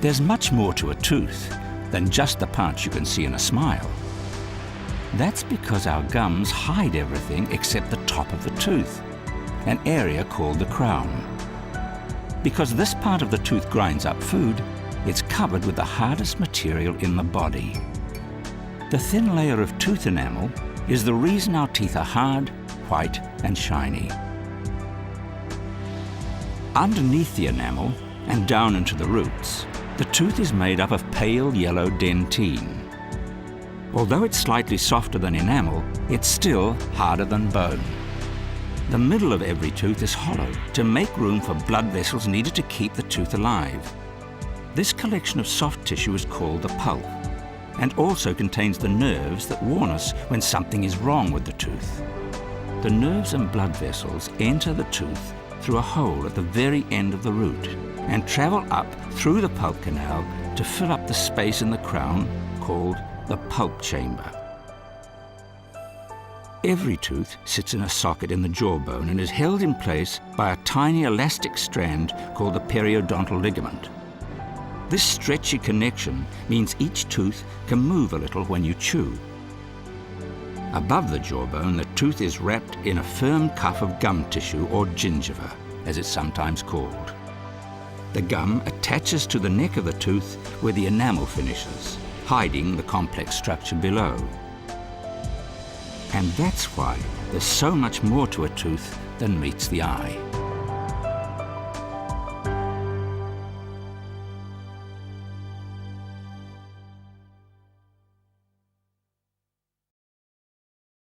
There's much more to a tooth than just the parts you can see in a smile. That's because our gums hide everything except the top of the tooth, an area called the crown. Because this part of the tooth grinds up food, it's covered with the hardest material in the body. The thin layer of tooth enamel is the reason our teeth are hard, white, and shiny. Underneath the enamel and down into the roots, the tooth is made up of pale yellow dentine. Although it's slightly softer than enamel, it's still harder than bone. The middle of every tooth is hollow to make room for blood vessels needed to keep the tooth alive. This collection of soft tissue is called the pulp, and also contains the nerves that warn us when something is wrong with the tooth. The nerves and blood vessels enter the tooth through a hole at the very end of the root and travel up through the pulp canal to fill up the space in the crown called the pulp chamber. Every tooth sits in a socket in the jawbone and is held in place by a tiny elastic strand called the periodontal ligament. This stretchy connection means each tooth can move a little when you chew. Above the jawbone, the tooth is wrapped in a firm cuff of gum tissue, or gingiva, as it's sometimes called. The gum attaches to the neck of the tooth where the enamel finishes, hiding the complex structure below. And that's why there's so much more to a tooth than meets the eye.